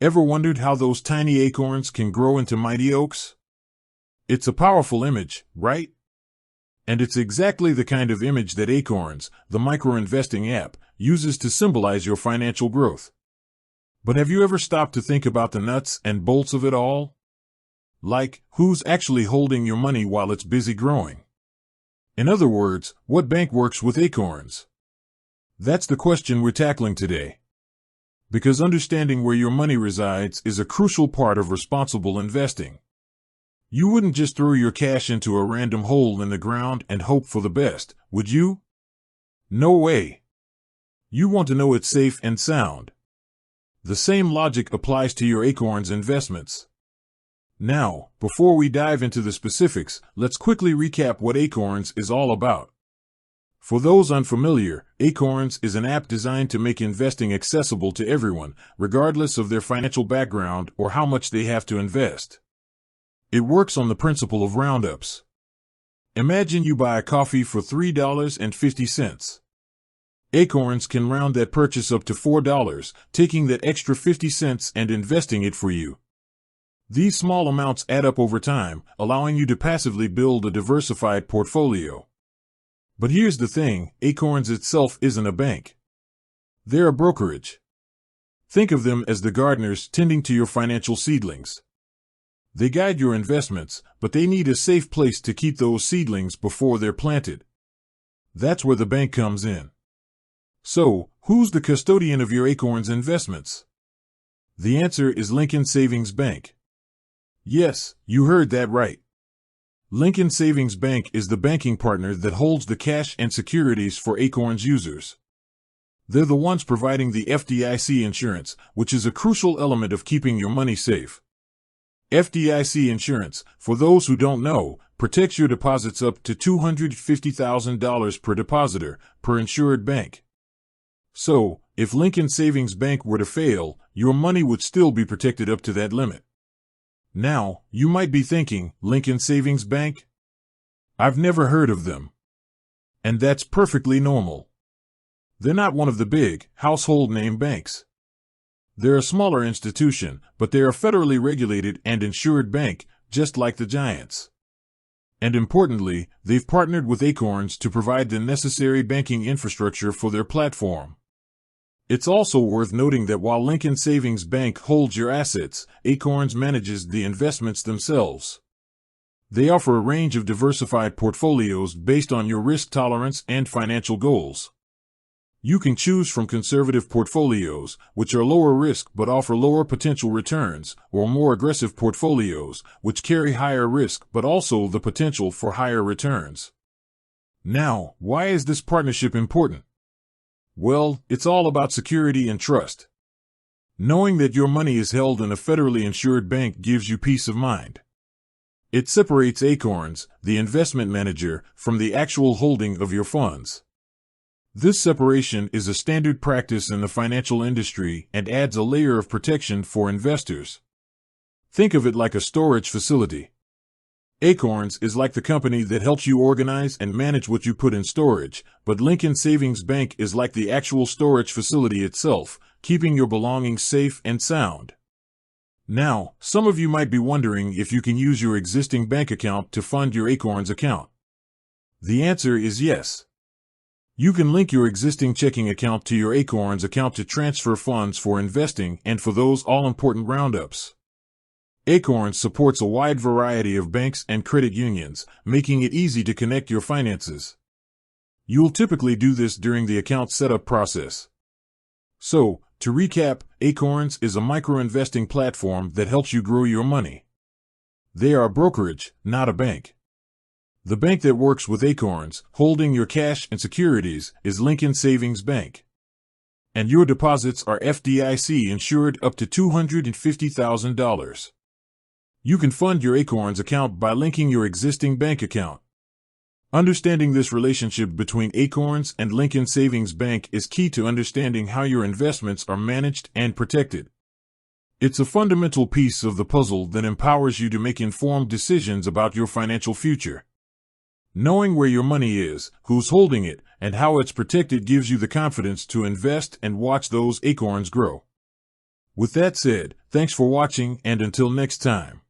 Ever wondered how those tiny acorns can grow into mighty oaks? It's a powerful image, right? And it's exactly the kind of image that Acorns, the micro-investing app, uses to symbolize your financial growth. But have you ever stopped to think about the nuts and bolts of it all? Like, who's actually holding your money while it's busy growing? In other words, what bank works with Acorns? That's the question we're tackling today. Because understanding where your money resides is a crucial part of responsible investing. You wouldn't just throw your cash into a random hole in the ground and hope for the best, would you? No way. You want to know it's safe and sound. The same logic applies to your Acorns investments. Now, before we dive into the specifics, let's quickly recap what Acorns is all about. For those unfamiliar, Acorns is an app designed to make investing accessible to everyone, regardless of their financial background or how much they have to invest. It works on the principle of roundups. Imagine you buy a coffee for $3.50. Acorns can round that purchase up to $4, taking that extra 50 cents and investing it for you. These small amounts add up over time, allowing you to passively build a diversified portfolio. But here's the thing, Acorns itself isn't a bank. They're a brokerage. Think of them as the gardeners tending to your financial seedlings. They guide your investments, but they need a safe place to keep those seedlings before they're planted. That's where the bank comes in. So, who's the custodian of your Acorns investments? The answer is Lincoln Savings Bank. Yes, you heard that right. Lincoln Savings Bank is the banking partner that holds the cash and securities for Acorns users. They're the ones providing the FDIC insurance, which is a crucial element of keeping your money safe. FDIC insurance, for those who don't know, protects your deposits up to $250,000 per depositor, per insured bank. So, if Lincoln Savings Bank were to fail, your money would still be protected up to that limit. Now, you might be thinking, Lincoln Savings Bank? I've never heard of them. And that's perfectly normal. They're not one of the big, household name banks. They're a smaller institution, but they're a federally regulated and insured bank, just like the giants. And importantly, they've partnered with Acorns to provide the necessary banking infrastructure for their platform. It's also worth noting that while Lincoln Savings Bank holds your assets, Acorns manages the investments themselves. They offer a range of diversified portfolios based on your risk tolerance and financial goals. You can choose from conservative portfolios, which are lower risk but offer lower potential returns, or more aggressive portfolios, which carry higher risk but also the potential for higher returns. Now, why is this partnership important? Well, it's all about security and trust. Knowing that your money is held in a federally insured bank gives you peace of mind. It separates Acorns, the investment manager, from the actual holding of your funds. This separation is a standard practice in the financial industry and adds a layer of protection for investors. Think of it like a storage facility. Acorns is like the company that helps you organize and manage what you put in storage, but Lincoln Savings Bank is like the actual storage facility itself, keeping your belongings safe and sound. Now, some of you might be wondering if you can use your existing bank account to fund your Acorns account. The answer is yes. You can link your existing checking account to your Acorns account to transfer funds for investing and for those all-important roundups. Acorns supports a wide variety of banks and credit unions, making it easy to connect your finances. You'll typically do this during the account setup process. So, to recap, Acorns is a micro-investing platform that helps you grow your money. They are a brokerage, not a bank. The bank that works with Acorns, holding your cash and securities, is Lincoln Savings Bank. And your deposits are FDIC insured up to $250,000. You can fund your Acorns account by linking your existing bank account. Understanding this relationship between Acorns and Lincoln Savings Bank is key to understanding how your investments are managed and protected. It's a fundamental piece of the puzzle that empowers you to make informed decisions about your financial future. Knowing where your money is, who's holding it, and how it's protected gives you the confidence to invest and watch those Acorns grow. With that said, thanks for watching, and until next time.